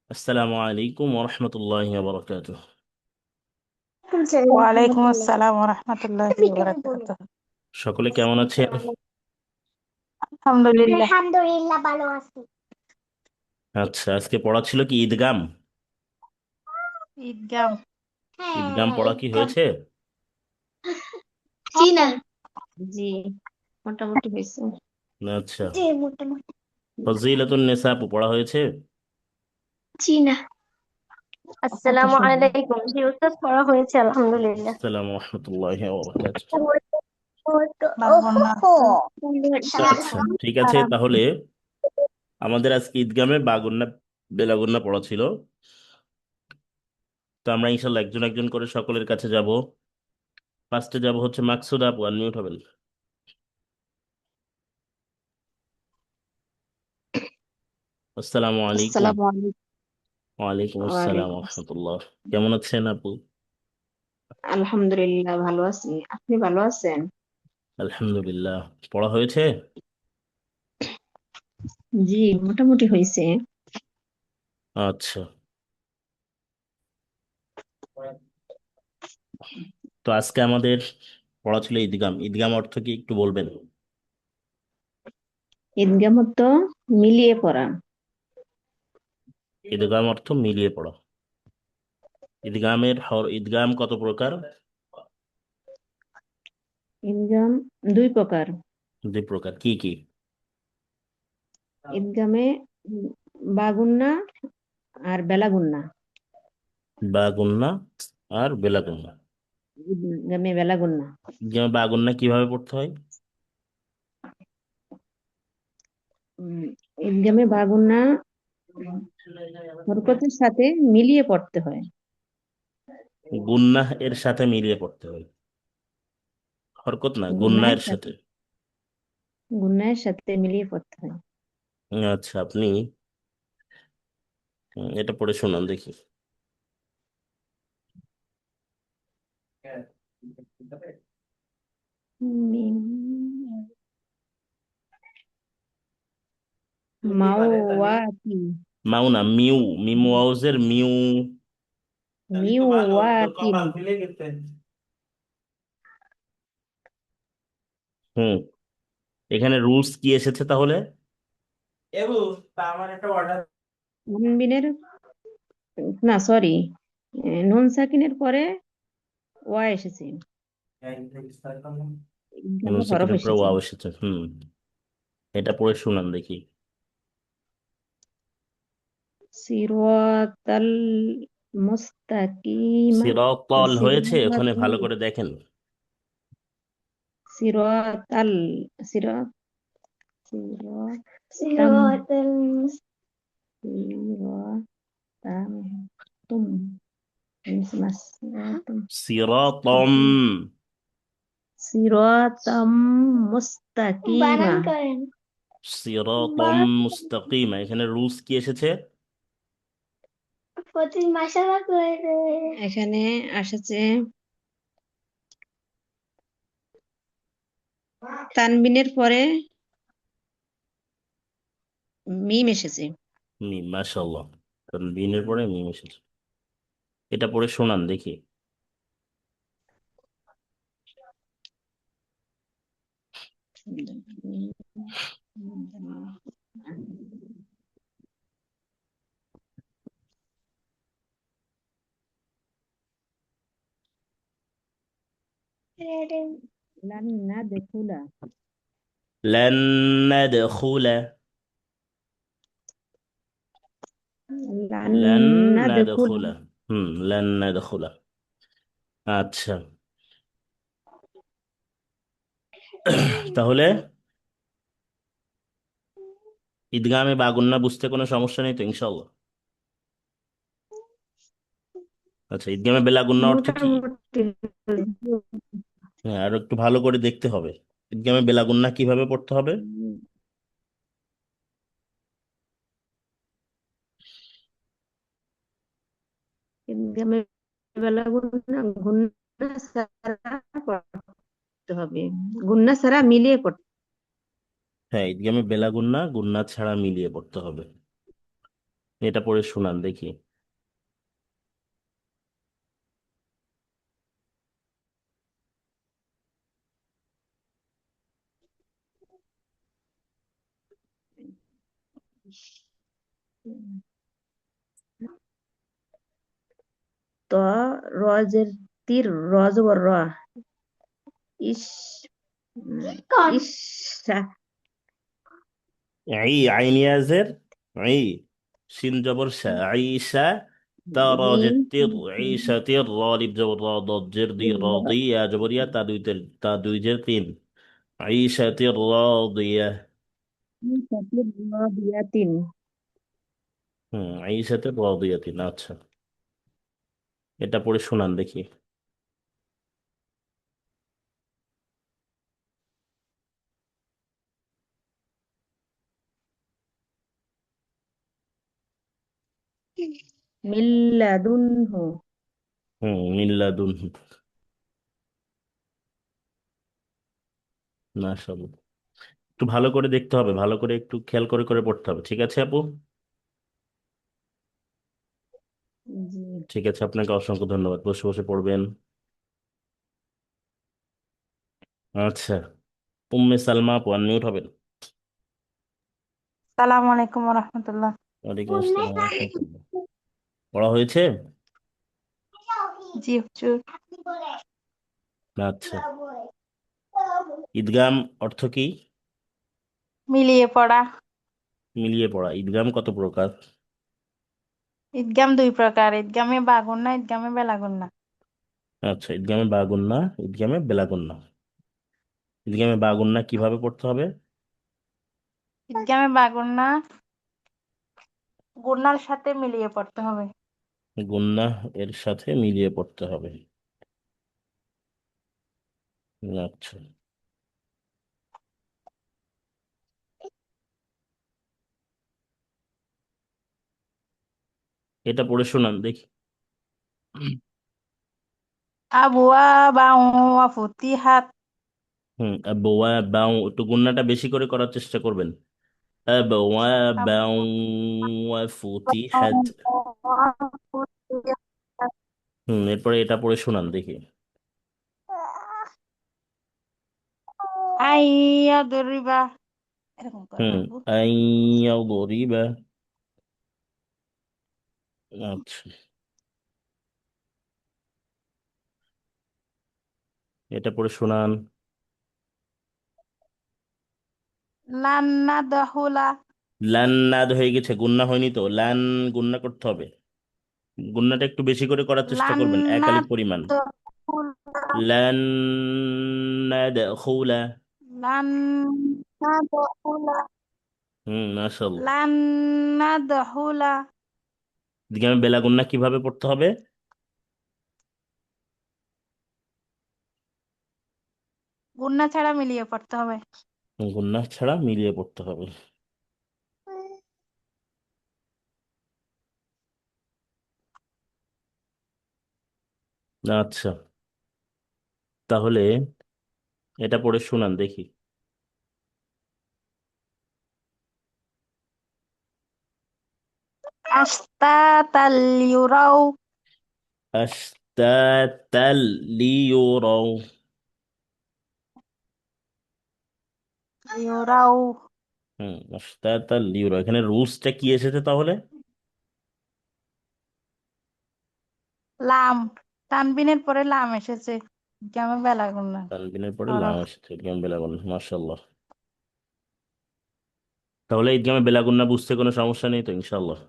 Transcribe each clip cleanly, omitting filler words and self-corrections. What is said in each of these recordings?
আসসালামু আলাইকুম ওরহমতুল্লাহি ওয়া বারাকাতুহু। ওয়ালাইকুম আসসালাম রহমতুল্লাহি বারাকাতুহ। সকলে কেমন আছেন? আলহামদুলিল্লাহ। ভালো আছি। আচ্ছা, আজকে পড়া ছিল কি ঈদগাম? ঈদগাম। ঈদগাম হ্যাঁ, পড়া কি একদম। হয়েছে? জি না। জি, মোটামুটি হয়েছে। আচ্ছা, জি, মোটামুটি। ফজিলাতুন নিসা পড়া হয়েছে? জি না। কত আসসালামু সুন্দর। আলাইকুম। জি উস্তাদ, পড়া হয়েছে আলহামদুলিল্লাহ। আসসালামু রহমতুল্লাহি ওয়া বারাকাতুহু। বাগন্না তো আচ্ছা, ঠিক আছে, তাহলে আমাদের আজকে ঈদগামে বাগুন্না বেলাগুন্না পড়া ছিল। তো আমরা ইনশাল্লাহ একজন একজন করে সকলের কাছে যাব। ফার্স্টে যাব হচ্ছে মাকসুদ আপু, আনমিউট হবেন। আসসালামু আলাইকুম। আসসালামু আলাইকুম। ওয়ালাইকুম আসসালাম ওয়ালাইকুম রহমতুল্লাহ। কেমন আছেন আপু? আলহামদুলিল্লাহ, ভালো আছি। আপনি ভালো আছেন? আলহামদুলিল্লাহ। পড়া হয়েছে? জি, মোটামুটি হয়েছে। আচ্ছা, তো আজকে আমাদের পড়া ছিল ঈদগাম। ঈদগাম অর্থ কি একটু বলবেন? ঈদগাম তো মিলিয়ে পড়া। ঈদগাম অর্থ মিলিয়ে পড়া। ঈদগাম কত প্রকার? ঈদগাম দুই প্রকার। দুই প্রকার, কি কি? ঈদগামে বাগুন্না আর বেলাগুন্না। বা গুন্না আর বেলা গুন্না। ঈদগামে বেলাগুন্না। ঈদগামে বা গুন্না কিভাবে পড়তে হয়? উম, ঈদগামে বাগুন্না হরকতের সাথে মিলিয়ে পড়তে হয়। গুন্নাহ এর সাথে মিলিয়ে পড়তে হয়, হরকত না, গুন্না গুন্নায়ের এর সাথে। সাথে গুন্নায়ের সাথে মিলিয়ে পড়তে হয়। আচ্ছা, আপনি এটা পড়ে শোনান দেখি। মিম- মাওয়াতি। মাউ না, মিউ। মিমু ওয়াউজের মিউ। মিওয়াতিন। হুম, এখানে রুলস কি এসেছে তাহলে? তানবিনের, না সরি, নুন সাকিনের পরে ওয়া এসেছে। নুন ইনকামে হরফ সেকেন্ডের পরে এসেছে। ওয়াও এসেছে। এটা পড়ে শুনান দেখি। সিরাতাল মুস্তাকিমা। সিরাতাল হয়েছে, ওখানে সিরাতাল ভালো করে দেখেন। সিরাতাল সিরাত সিরাতাম সিরাতাল সিরাতাম তুম সিরাতাম সিরাতাম। সিরাতাম বানান মুস্তাকিমা। করেন। সিরাতাম বা- মুস্তাকিমা, এখানে রুলস কি এসেছে? প্রতি মাসালা করে। এখানে এসেছে তানবিনের পরে মিম এসেছে। মিম, মাশাআল্লাহ। কারণ বিনের পরে মিম এসেছে। এটা পড়ে শোনান দেখি। লান নাদখুলা। লান নাদখুলা। লান লান নাদখুলা। নাদখুলা। লান নাদখুলা। আচ্ছা, তাহলে ঈদগামে বাগুন্না বুঝতে কোনো সমস্যা নেই তো ইনশাল্লাহ? আচ্ছা, ঈদগামে বেলাগুন্না অর্থ কি? মোটামুটি হ্যাঁ, আর একটু ভালো করে দেখতে হবে। ঈদগামে বেলাগুন্না কিভাবে পড়তে হবে? ইদগামে বেলা গুন্না গুন্না সারা পড়তে হবে। গুন্না সারা মিলিয়ে পড়তে। হ্যাঁ, ঈদগামে বেলাগুন্না গুন্না ছাড়া মিলিয়ে পড়তে হবে। এটা পড়ে শোনান দেখি। ত রজের তীর রজবর র ইস ঈশা আইন ইয়াজের আই, সিন জবর শা, আইসা। তারাজের আইসাতের রালিব জবর রা, দজ্জের দি রাদিয়া জবর ইয়া, তা দুই জের তিন। আইসাতের রাদিয়া। রাদিয়াতিন আইসাতের রাদিয়াতিন, আচ্ছা। এটা পড়ে শোনান দেখি। মিল্লাদুনহু মিল্লাদুন। মাশাআল্লাহ। একটু ভালো করে দেখতে হবে, ভালো করে একটু খেয়াল করে করে পড়তে হবে, ঠিক আছে আপু? জি। ঠিক আছে, আপনাকে অসংখ্য ধন্যবাদ, বসে বসে পড়বেন। আচ্ছা, উম্মে সালমা আপু আনমিউট হবেন। সালাম আলাইকুম রহমতুল্লাহ। ওয়ালাইকুম আসসালাম ওয়া রাহমাতুল্লাহ। পড়া হয়েছে? জি হুজুর। আচ্ছা, ঈদগাম অর্থ কি? মিলিয়ে পড়া। মিলিয়ে পড়া। ঈদগাম কত প্রকার? ঈদগাম দুই প্রকার, ঈদগামে বাগুন্না, ঈদগামে বেলাগুন্না। আচ্ছা, ঈদগামে বা গুন্না, ঈদগামে বেলা গুন্না। ঈদগামে বা গুন্না কিভাবে পড়তে হবে? ঈদগামে বাগুন্না গুন্নার সাথে মিলিয়ে পড়তে হবে। গুন্না এর সাথে মিলিয়ে পড়তে হবে। আচ্ছা, এটা পড়ে শোনান দেখি। আবুয়া বাউ ওয়া ফুতিহাত। আবওয়া বাউ, একটু গুন্নাটা বেশি করে করার চেষ্টা করবেন। আবওয়া বাউ ওয়া ফুতিহাত। এরপরে এটা পড়ে শোনান দেখি। আইয়া দরিবা, এরকম করে হুম বলবো। আইয়াও গরিবা। আচ্ছা, এটা পড়ে শোনান। লান্না দহুলা। লান নাদ হয়ে গেছে, গুন্না হয়নি তো, লান গুন্না করতে হবে। গুন্নাটা একটু বেশি করে করার চেষ্টা করবেন, এক লান্না আলিফ পরিমাণ। দহুলা। লান নাদখুলা। লান্না দহুলা। মাশাআল্লাহ। লান্না দহুলা। এদিকে আমি বেলা গুন্না কিভাবে পড়তে হবে? গুন্না ছাড়া মিলিয়ে পড়তে হবে। গুন্না ছাড়া মিলিয়ে পড়তে হবে। আচ্ছা, তাহলে এটা পড়ে শোনান দেখি। আস্তাতাল ইউরাও। আশতাতাল লিয়ুরাও। ইউরাও। আশতাতাল লিয়ুরাও, এখানে রুলসটা কি এসেছে তাহলে? লাম, তানবিনের পরে লাম এসেছে। জামে বেলাগুন না। তানবিনের পরে লাম হরফ। এসেছে, ঈদগামে বেলা গুন্না, মাশাআল্লাহ। তাহলে ঈদগামে বেলা গুন্না বুঝতে কোনো সমস্যা নেই তো ইনশাআল্লাহ?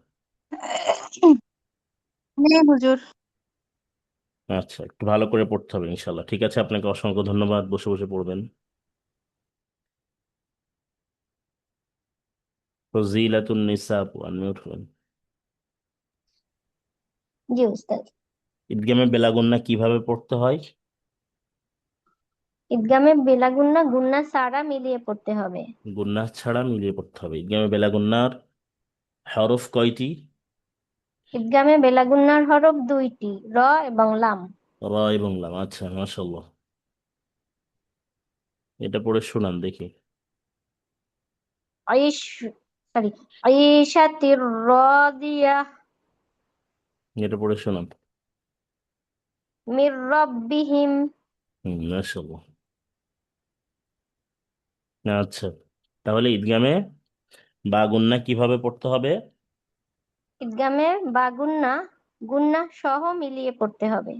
জি হুজুর। আচ্ছা, একটু ভালো করে পড়তে হবে ইনশাআল্লাহ। ঠিক আছে, আপনাকে অসংখ্য ধন্যবাদ, বসে বসে পড়বেন। ফজিলাতুন নিসা আপু আনমিউট হবেন। জি উস্তাদ। ঈদগামে বেলা গুন্না কিভাবে পড়তে হয়? ঈদগামে বেলাগুন্না গুন্না সারা মিলিয়ে পড়তে হবে। গুন্না ছাড়া মিলিয়ে পড়তে হবে। ঈদগামে বেলা গুন্নার হরফ কয়টি? ঈদগামে বেলাগুন্নার হরফ দুইটি, র এবং লাম। রা এবং লাম, আচ্ছা মাশাআল্লাহ। এটা পড়ে শোনান দেখি। আইশ সরি, ঈশাতির রাদিয়া এটা পড়ে শোনান। মির রাব্বিহিম। মাশাআল্লাহ। আচ্ছা, তাহলে ঈদগামে বা গুন্না কিভাবে পড়তে হবে? ঈদগামে বা গুন্না, গুন্না সহ মিলিয়ে পড়তে হবে।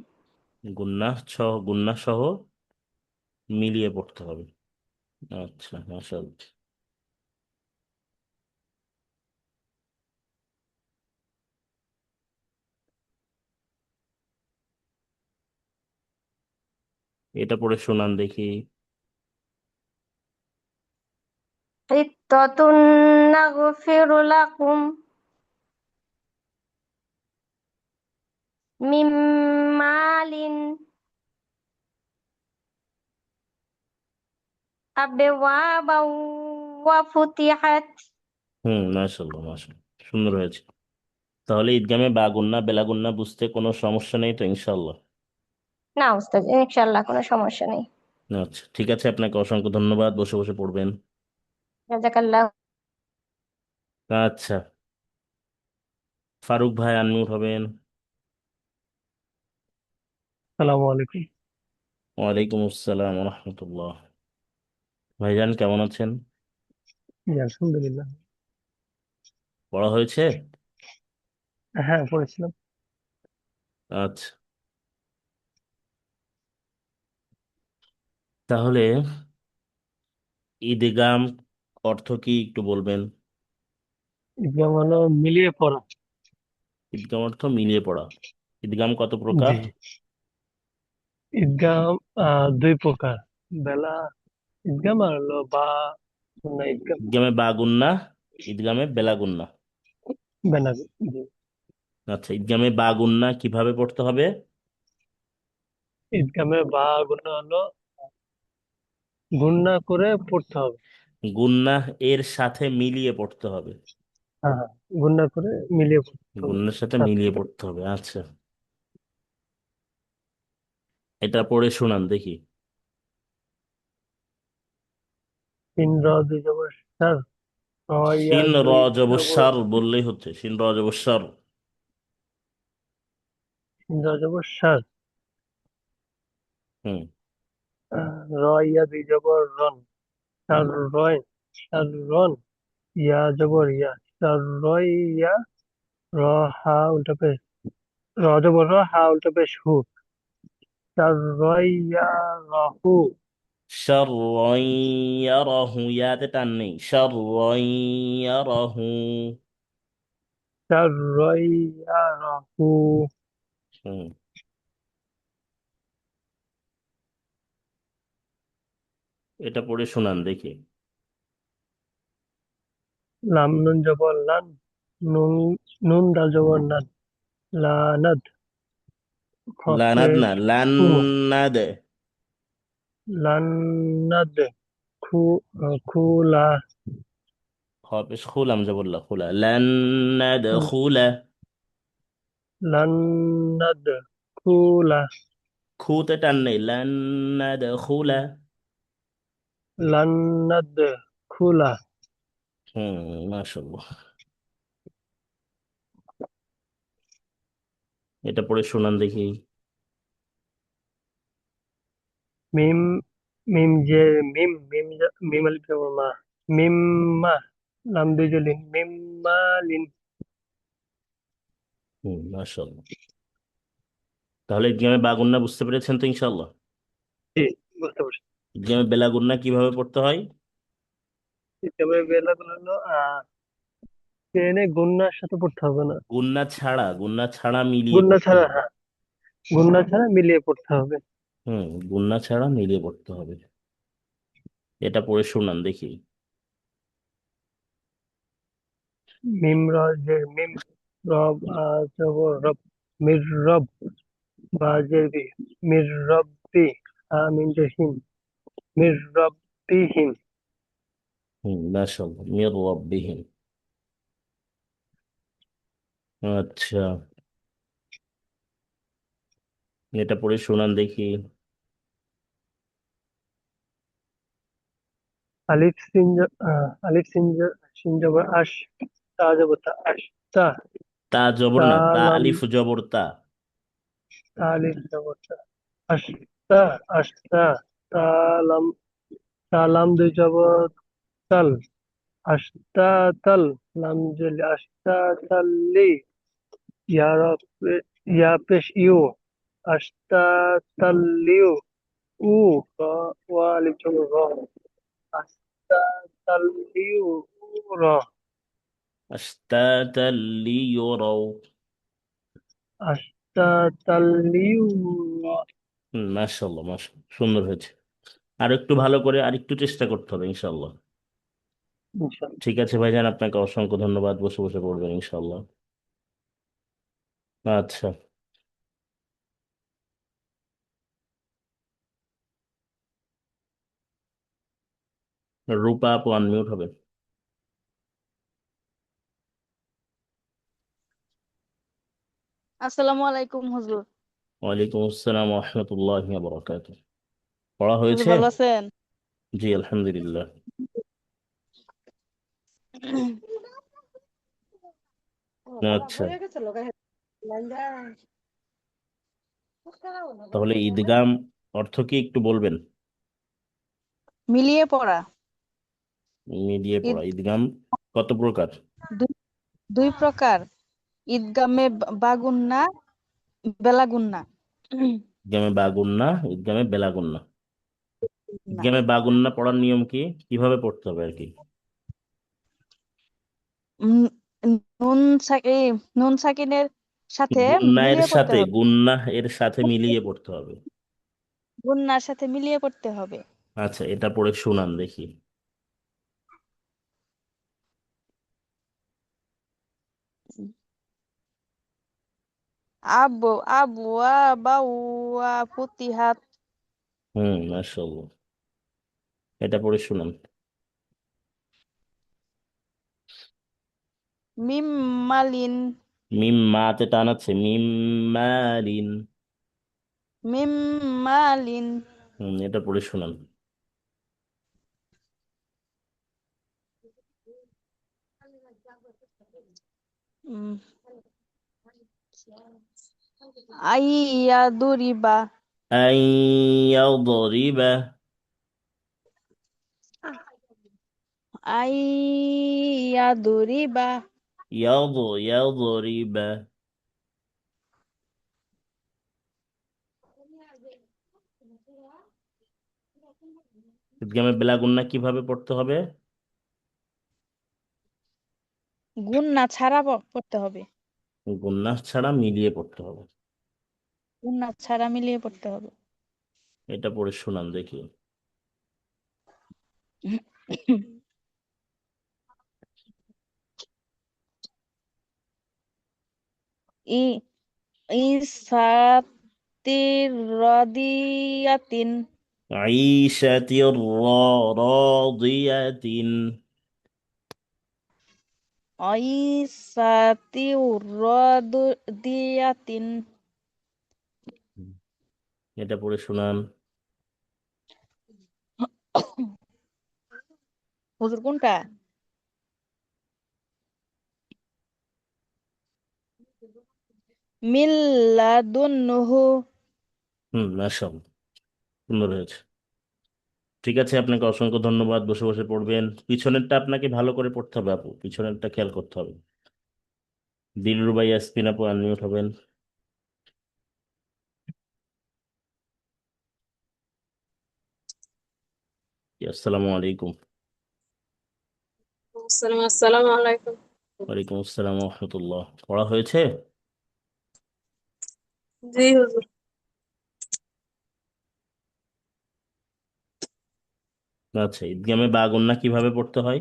গুন্না সহ মিলিয়ে পড়তে হবে। আচ্ছা, মাশাআল্লাহ। এটা পড়ে শোনান দেখি। হিত্তাতুন নাগফিরু লাকুম মিম মালিন আবওয়াবাও ওয়া ফুতিহাত। মাশাআল্লাহ, মাশাআল্লাহ, সুন্দর হয়েছে। তাহলে ঈদগামে বা গুন্না বেলা গুন্না বুঝতে কোনো সমস্যা নেই তো, ইনশাআল্লাহ? না উস্তাদ, ইনশাআল্লাহ কোনো সমস্যা নেই। আচ্ছা, ঠিক আছে, আপনাকে অসংখ্য ধন্যবাদ। বসে বসে পড়বেন। জাযাকাল্লাহ। আচ্ছা, ফারুক ভাই আনমিউট হবেন। সালামু আলাইকুম। ওয়ালাইকুম আসসালাম রহমতুল্লাহ। ভাইজান কেমন আছেন? জি আলহামদুলিল্লাহ। পড়া হয়েছে? হ্যাঁ পড়েছিলাম। আচ্ছা, তাহলে ঈদগাম অর্থ কি একটু বলবেন? ঈদগাম হলো মিলিয়ে পড়া। ঈদগাম অর্থ মিলিয়ে পড়া। ঈদগাম কত প্রকার? জি, ঈদগাম দুই প্রকার। বেলা ঈদগাম আর হলো বা সুন্নাহ ঈদগাম। ঈদগামে বা গুন্না, ঈদগামে বেলা গুন্না। বেলা। জি, আচ্ছা, ঈদগামে বা গুন্না কিভাবে পড়তে হবে? ঈদগামে বা গুণা হলো গুণনা করে পড়তে হবে। গুন্না এর সাথে মিলিয়ে পড়তে হবে। হ্যাঁ হ্যাঁ, গুণনা করে মিলিয়ে পড়তে হবে গুন্নার সাথে সাথে। মিলিয়ে পড়তে হবে। আচ্ছা, এটা পড়ে শোনান দেখি। তিন র দুই জবর সার, র ইয়া শিন র দুই জবর, জবসার বললেই হচ্ছে, শিন র জবসার। তিন র জবর সার, হুম। র ইয়া দুই জবর রন, সার রয়, সার রন, ইয়া জবর ইয়া, সার রয় ইয়া, র হা উল্টা পেশ, র জবর র, হা উল্টা পেশ হু, তার রয়া রাহু, শার ইয়ারাহু, ইয়াতে টান নেই। শার ইয়ারাহু। তার রয়া রাহু। হুম। এটা পড়ে শোনান দেখি। লাম নুন জবর লান, নুন নুন দাল জবর নাদ, লানাদ, খ লানাদ না, পেশ খু, লান্নাদ। লান্নাদ, খু খুলা, পেশ খুলাম জবল্লা খুলা, লান্নাদ খুলা। লান্নাদ খুলা, খুতে টান নেই, লান্নাদ খুলা। লান্নাদ খুলা। মাশাআল্লাহ। এটা পড়ে শোনান দেখি। মিম মিম যে মিম মিম মিম আলিফ জবর মা, মিম মা, লাম দুই জলিন, মিম মালিন। মাশাআল্লাহ। তাহলে ইদগামে বা গুন্না বুঝতে পেরেছেন তো, ইনশাআল্লাহ? জি, বুঝতে পারছি। ইদগামে বেলা গুন্না কিভাবে পড়তে হয়? তবে বেলা গুলো হলো টেনে গুন্নার সাথে পড়তে হবে না। গুন্না ছাড়া মিলিয়ে গুন্না পড়তে ছাড়া, হবে। হ্যাঁ, গুন্না ছাড়া মিলিয়ে পড়তে হবে। গুন্না ছাড়া মিলিয়ে পড়তে হবে। এটা পড়ে শোনান দেখি। মিম র যে মিম, রব জবর রব, মির রব, বা যে বি, মির রব্বি, মিম যে হিম, মির রব্বিহিম। মাশাআল্লাহ, মির রাব্বিহিম। আচ্ছা, এটা পড়ে শোনান দেখি। সিন জবর আশ, তা জবর তা, আশ তা। তা জবর তা না, তা লাম, আলিফ জবর তা। তা আলিফ জবর তা, আশ তা, আশ তা। তা লাম, তা লাম দুই জবর তাল, আশ তা তাল। লাম জেলি, আশ তা তাল্লি। ইয়া র পে- ইয়া পেশ ইউ, আশ তা তাল্লিউ। উ র, ওয়া আলিফ জবর র, আশ তা তাল্লিউ র। আশতাতা লিইউরাও। আশ তা তাল্লিউ র। মাশাআল্লাহ, মাশাআল্লাহ, সুন্দর হয়েছে। আর একটু ভালো করে আর একটু চেষ্টা করতে হবে ইনশাআল্লাহ। ইনশাআল্লাহ। ঠিক আছে ভাইজান, আপনাকে অসংখ্য ধন্যবাদ। বসে বসে পড়বেন ইনশাআল্লাহ। আচ্ছা, রূপা আপু আনমিউট হবে। আসসালামু আলাইকুম হুজুর। ওয়ালাইকুম আসসালাম ওয়া রাহমাতুল্লাহি ওয়া বারাকাতুহু। পড়া হুজুর হয়েছে? ভালো আছেন? জি আলহামদুলিল্লাহ। আচ্ছা, তাহলে ঈদগাম অর্থ কি একটু বলবেন? মিলিয়ে পড়া। মিলিয়ে ঈদ পড়া। ঈদগাম কত প্রকার? দুই দুই প্রকার। ঈদগামে বাগুন্না, বেলাগুন্না। ঈদগামে বাগুন্না, ঈদগামে বেলাগুন্না। না, ঈদগামে বাগুন্না পড়ার নিয়ম কি, কিভাবে পড়তে হবে আর কি? উম, নুন নুন সাকিনের সাথে গুন্না এর মিলিয়ে পড়তে সাথে, হবে। গুন্না এর সাথে মিলিয়ে পড়তে হবে। গুন্নার সাথে মিলিয়ে পড়তে হবে। আচ্ছা, এটা পড়ে শুনান দেখি। আবু আবুয়া বাউয়া ফুতিহাত। মাশাআল্লাহ, এটা পড়ে শুনান। মিম মালিন, মিম মাতে টান আছে, মিম মালিন। মিম মালিন। এটা পড়ে শুনান। উম, আইয়া দুরিবা, আই ইয়াদরিবা। আইয়া দুরিবা। ইয়াদরিবা। ঈদগামে বেলা গুন্না কিভাবে পড়তে হবে? গুন্না ছাড়া পড়তে হবে। গুন্না ছাড়া মিলিয়ে পড়তে হবে। গুন্না ছাড়া মিলিয়ে পড়তে হবে। এটা পড়ে শুনান দেখি। ই ইসাতির রদিয়াতিন, عيشة راضية. ইসাতির রদিয়াতিন। এটা পড়ে শুনান। হুজুর কোনটা? মিল্লাদুন্নুহু। মাশাআল্লাহ, সুন্দর হয়েছে। ঠিক আছে, আপনাকে অসংখ্য ধন্যবাদ। বসে বসে পড়বেন। পিছনেরটা আপনাকে ভালো করে পড়তে হবে আপু, পিছনেরটা খেয়াল করতে হবে। দিলরুবা ইয়াসমিন আপু আনমিউট হবেন। আসসালামু আলাইকুম। আসসালামু আলাইকুম। ওয়ালাইকুম আসসালাম ওয়া রাহমাতুল্লাহ। পড়া হয়েছে? জি হুজুর। আচ্ছা, ঈদগামে বা গুন্না কিভাবে পড়তে হয়?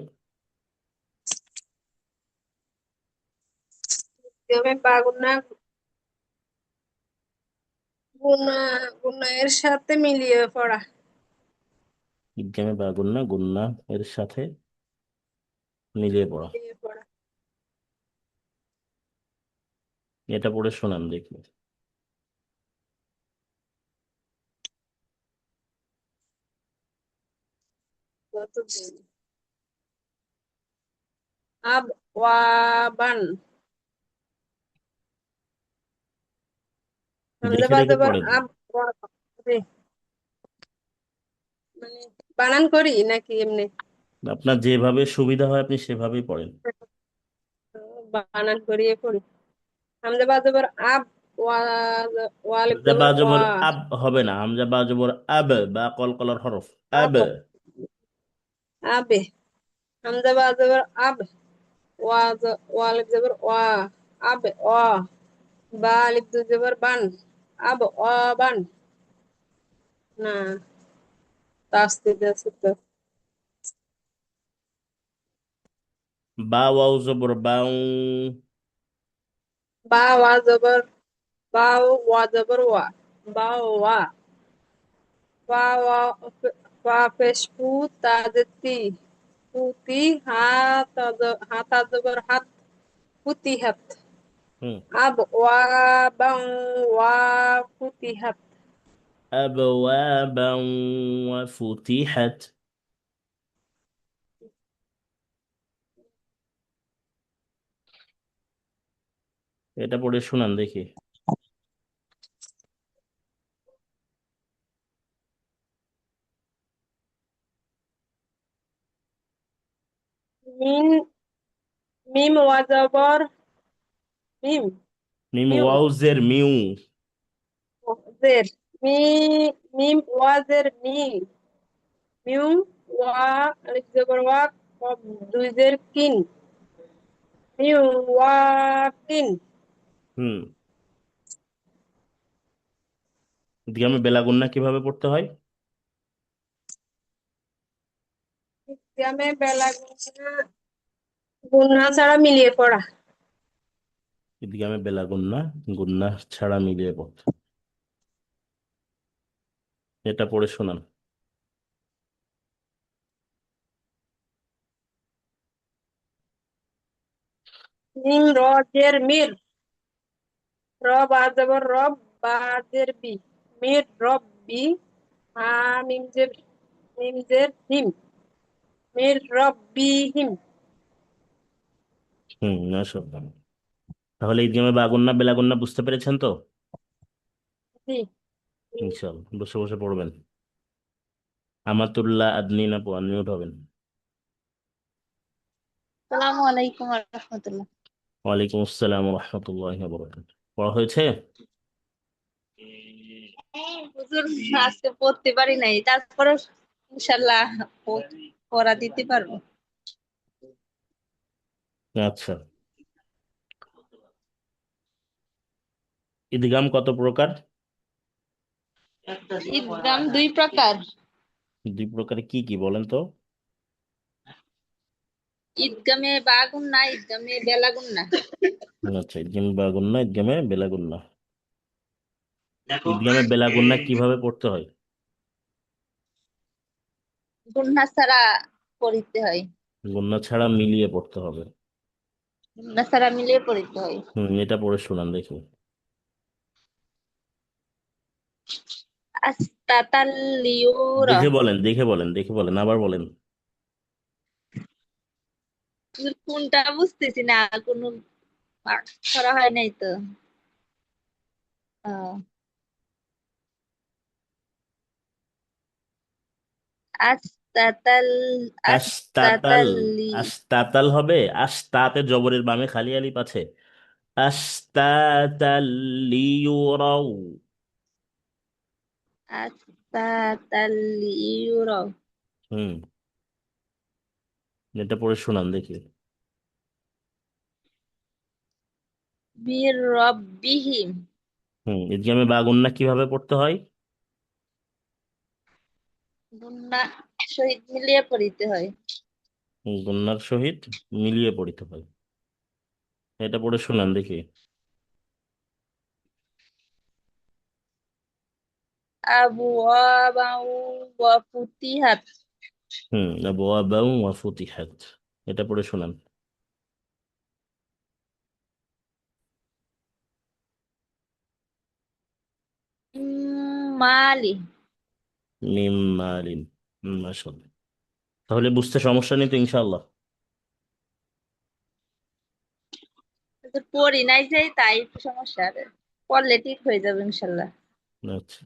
আমি গুনা গুনা গুনা এর সাথে মিলিয়ে পড়া। ঈদগামে বা গুন্না, গুন্না এর সাথে মিলিয়ে পড়া। মিলিয়ে পড়া। এটা পড়ে শোনান দেখি। গত আব ওয়াবান হামজা দেখে বা দেখে জবর পড়েন। আব ওয়া রে। মানে বানান করি নাকি এমনি? আপনার যেভাবে সুবিধা হয় আপনি সেভাবেই পড়েন। বানান করিয়ে পড়ি। হামজা বা জবর আব ওয়া ওয়া আলিফ হামজা বা জবর ওয়া জবর আব হবে না, হামজা বা জবর আব, বা কলকলার হরফ আব। আব আবে হামজা বা জবর আব ওয়া আলিফ জবর ওয়া আব ওয়া বা আলিফ দুই জবর বান আব ওয়া বান। না তাসদিদ আছে তো। বা ওয়াও জবর বাউ। বা ওয়া জবর বা ওয়া জবর ওয়া বা ওয়া বা ওয়া ফা পেশ ফু তাজতি পুতি হা তা জবর হাত ফুতিহাত হুম। আব ওয়া বাং ওয়া ফুতিহাত। আবওয়াবান ওয়া ফুতিহাত। এটা পড়ে শোনান দেখি। মিন মিম ওয়া জবর মিম মিম মিউ ওয়াও জের মিউ। জের মি মিম ওয়া জের মি মিউ ওয়া আলিফ জবর ওয়া কফ দুই জের কিন মিউ ওয়া কিন। হুম। এদিকে আমি বেলাগুন্না কিভাবে পড়তে হয়? ইসলামে বেলা গুনা গুনা ছাড়া মিলিয়ে পড়া। এদিকে আমি বেলাগুন্না গুন্না ছাড়া মিলিয়ে পড়তে, এটা পড়ে শোনান। মিম র জের মির র বা জবর রব বা জের বি মির রব বি হা মিম জের হিম মির রব বি হিম। মাশাআল্লাহ। তাহলে ঈদগামে বাগুন্না বেলাগুন্না বুঝতে পেরেছেন তো? জি। ইনশাআল্লাহ বসে বসে পড়বেন। আমাতুল্লাহ আদনিন আপু আনমিউট হবেন। আসসালামু আলাইকুম ওয়া রাহমাতুল্লাহ। ওয়ালাইকুম আসসালাম রহমতুল্লাহ বরকাত। পড়া হয়েছে? হুজুর আজকে পড়তে পারি নাই, তারপরে ইনশাআল্লাহ পড়া দিতে পারবো। আচ্ছা। ঈদগাম কত প্রকার? ঈদগাম দুই প্রকার। দুই প্রকারে কি কি বলেন তো? ঈদগামে বাগুন্না, ঈদগামে বেলাগুন্না। আচ্ছা, ঈদগামে বাগুন্না ঈদগামে বেলাগুন্না। ঈদগামে বেলাগুন্না কিভাবে পড়তে হয়? গুন্না ছাড়া পড়িতে হয়। গুন্না ছাড়া মিলিয়ে পড়তে হবে। গুন্না ছাড়া মিলিয়ে পড়িতে হয়। এটা পড়ে শোনান দেখি। আস্তাতাল্লিউরা। দেখে বলেন, দেখে বলেন, দেখে বলেন, আবার বলেন। কোনটা বুঝতেছি না, কোনো পাঠ করা হয় নাই তো। আহ, আস্তাতাল আস্তাতাল। আস্তাতাল্লি আস্তাতাল হবে, আস্তাতে জবরের বামে খালি আলিফ আছে। আস্তাতাল লিউরাউ। আস্তাতাল্লিউরা হুম। এটা পড়ে শোনান দেখি। মির রব্বিহিম। ঈদগামে বাগুন্না কিভাবে পড়তে হয়? গুন্না সহিত মিলিয়ে পড়িতে হয়। গুন্নার সহিত মিলিয়ে পড়িতে হয়। এটা পড়ে শোনান দেখি। আবু আবাউ ওয়া ফুতিহাত। আবওয়াবাউ ওয়া ফুতিহাত। এটা পড়ে শোনান। মালি। মিম মালিন। মাশাআল্লাহ। তাহলে বুঝতে সমস্যা নেই তো ইনশাআল্লাহ? পড়ি নাই যে তাই একটু সমস্যা আর পড়লে ঠিক হয়ে যাবে ইনশাল্লাহ। আচ্ছা,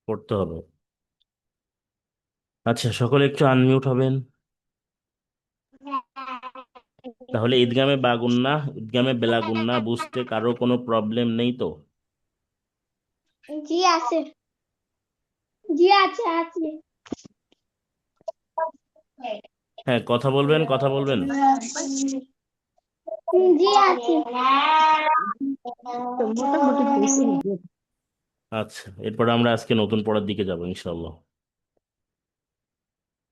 পড়তে হবে। আচ্ছা, সকলে একটু আনমিউট হবেন। তাহলে ঈদগামে বা গুন্না, ঈদগামে বেলা গুন্না বুঝতে কারো কোনো প্রবলেম নেই তো? জি আছে, জি আছে আছে। হ্যাঁ, কথা বলবেন, কথা বলবেন। জি আছে। তো মোটামুটি বুঝছি। আচ্ছা, এরপর আমরা আজকে নতুন পড়ার দিকে যাবো ইনশাআল্লাহ।